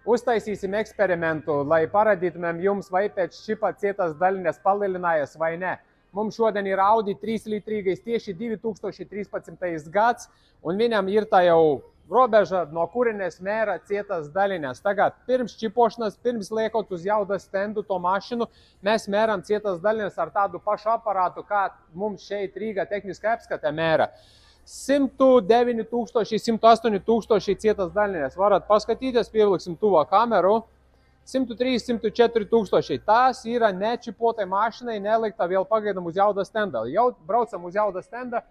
Uztaisīsim eksperimentu, lai parādītumēm jums, vai pēc čipa cietas daļiņas palielinājās vai ne. Mums šodien ir Audi 3-litrīgais tieši 2013. gads, un viņam ir tā jau robeža, no kurienes mēra cietas daļiņas. Tagad pirms čipošanas, pirms liekot uz jaudas stendu to mašinu, mēs mēram cietas daļiņas ar tādu pašu aparātu, kā mums šeit Rīga tehniskā apskate mēra. 109 000, 108 000 cietas daļiņas. Varat paskatīties, pievilksim tuvo kameru. 103, 104 000. Tās ir nečipotai mašinai, nelikta vēl pagaidam uz jaudas stenda. Jau braucam uz jaudas stenda,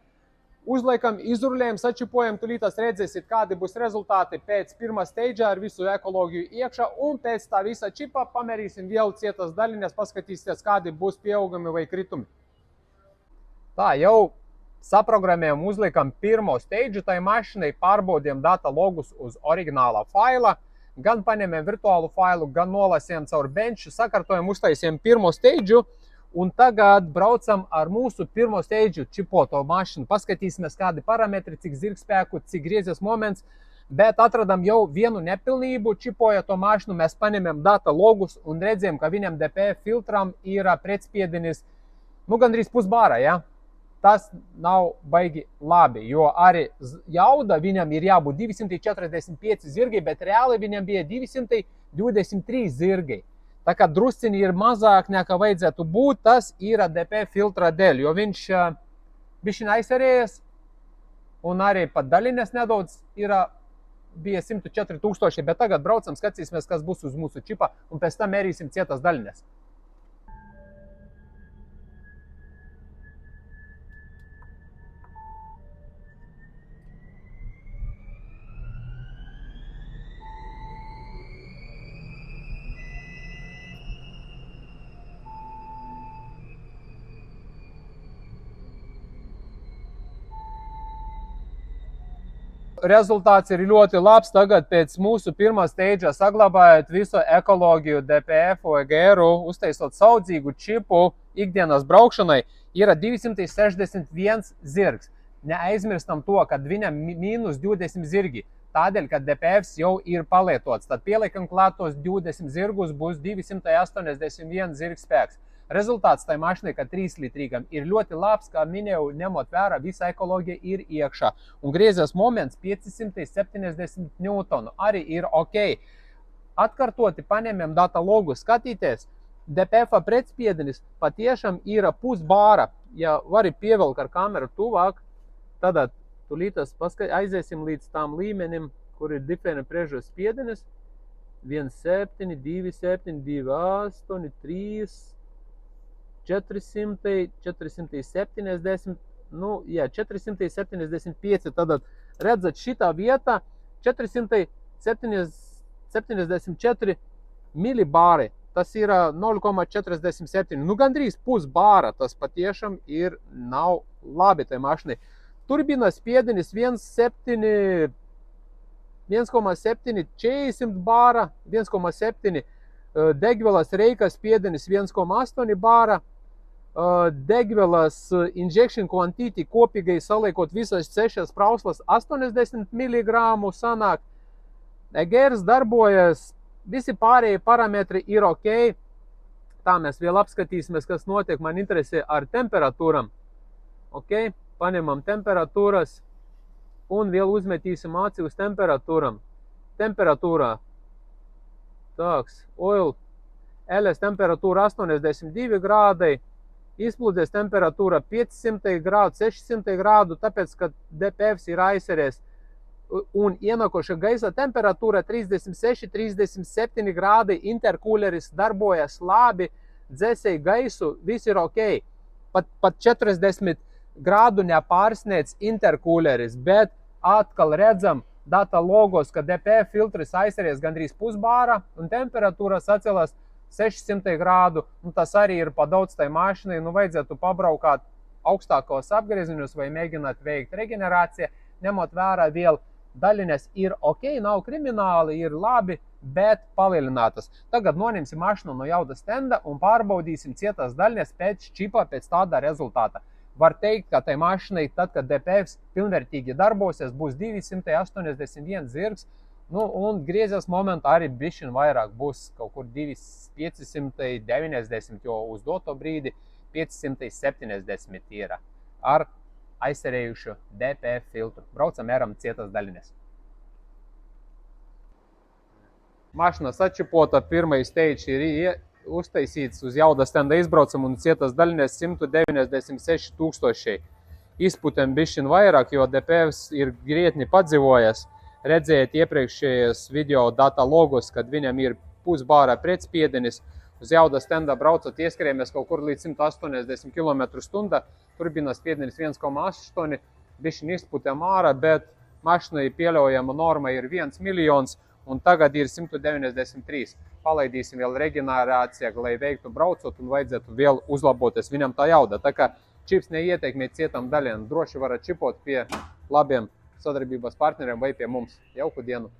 uzliekam, izrulējam, sačipojam, tulītās redzēsit, kādi būs rezultāti pēc pirmā steidža ar visu ekoloģiju iekšā, un pēc tā visa čipa pamērīsim vēl cietas daļiņas, paskatīsies, kādi būs pieaugumi vai kritumi. Tā, jau saprogrammējam, uzliekam pirmo steidžu tai mašinai, pārbaudījam data logus uz oriģinālā faila, gan paņemam virtuālu failu, gan nolasījām caur benču, sakārtojam, uztaisījām pirmo steidžu, un tagad braucam ar mūsu pirmo steidžu čipoto mašinu. Paskatīsimies, kādi parametri, cik zirgspēku, cik griezes moments, bet atradam jau vienu nepilnību, čipoja to mašinu, mēs paņemam data logus un redzējām, ka viņam DPF filtram ir pretspiedenis, gandrīz pusbāra, ja? Tas nav baigi labi, jo arī jauda viņam ir jābūt 245 zirgi, bet reāli viņam bija 223 zirgi. Tā kā drusciņi ir mazāk nekā vajadzētu būt, tas ir DPF filtra dēļ, jo viņš bišķiņ aizsarējies un arī pat daļiņas nedaudz bija 104 000, bet tagad braucam, skatīsimies, kas būs uz mūsu čipa un pēc tam mērīsim cietas daļiņas. Rezultāts ir ļoti labs. Tagad pēc mūsu pirmā steidža saglabājot visu ekoloģiju, DPF, EGR-u, uztaisot saudzīgu čipu ikdienas braukšanai, ir 261 zirgs. Neaizmirstam to, kad viņam mīnus 20 zirgi, tādēļ, ka DPFs jau ir palietots. Tad pieliekam klātos 20 zirgus, būs 281 zirgspēks. Rezultāts tai mašinai, ka 3-litrīgam, ir ļoti labs, kā minēju, ņemot vērā, visa ekoloģija ir iekšā. Un griezes moments 570 Newtonu arī ir ok. Atkartoti paņemam data logu, skatīties, DPF pretspiedenis patiešām ir pusbāra. Ja vari pievelkt ar kameru tuvāk, tad tulītas aiziesim līdz tām līmenim, kur ir diferenti priežu spiedenis. 1,7, 2,7, 2,8, 3, 400, 470, 475, tad redzat šitā vietā 474 milibāri, tas ir 0,47, gandrīz pusbāra, tas patiešām ir nav labi tai mašinai. Turbīnas spiedenis 1,7, 40 bāra, 1,7, degvielas reikas spiedenis 1,8 bāra, degvielas injection quantity kopīgai saliekot visas 6 prauslas 80 mg sanāk. EGRs darbojas, visi pārējie parametri ir ok. Tā mēs vēl apskatīsimies, kas notiek, man interesē ar temperatūram. Ok, paņemam temperatūras un vēl uzmetīsim aci uz temperatūram. Temperatūrā. Tāks, oil, LS temperatūra 82 grādai, izplūdes temperatūra 500 grādu, 600 grādu, tāpēc, ka DPFs ir aizsarēs. Un ienākoša gaisa temperatūra 36-37 grādi, interkūleris darbojas labi, dzēsēja gaisu, viss ir ok. Pat 40 grādu nepārsniedz interkūleris, bet atkal redzam data logos, ka DPF filtris aizsarēs gandrīz pusbāra un temperatūra sacelās 600 grādu, tas arī ir pa daudz tai mašinai, vajadzētu pabraukāt augstākos apgriezienus vai mēģināt veikt regenerāciju, ņemot vērā vēl daļiņas ir ok, nav krimināli, ir labi, bet palielinātas. Tagad noņemsim mašinu no jaudas stenda un pārbaudīsim cietas daļiņas pēc čipa, pēc tāda rezultāta. Var teikt, ka tai mašinai, tad, kad DPFs pilnvērtīgi darbosies, būs 281 zirgs, Nu, un griezes momentā arī bišķiņ vairāk būs kaut kur 590, jo uz doto brīdi 570 ir ar aizcerējušu DPF filtru. Braucam eram cietas daļines. Mašina sačipota, pirmais stage ir uztaisīts uz jauda stenda izbraucam un cietas daļines 196 000. Izputem bišķiņ vairāk, jo DPF ir grietni padzīvojas. Redzējāt iepriekšējos video data logos, kad viņam ir pusbāra pretspiedenis. Uz jauda stenda braucot ieskrējamies kaut kur līdz 180 km/h. Turbīnas spiedenis 1,8, bišķiņ izputem ārā, bet mašinai pieļaujama norma ir 1 miljons un tagad ir 193. Palaidīsim vēl reģenerācijā, lai veiktu braucot un vajadzētu vēl uzlaboties viņam tā jauda. Tā kā čips neieteikmē cietam daļiem, droši varat čipot pie labiem sadarbības partneriem vai pie mums. Jauku dienu!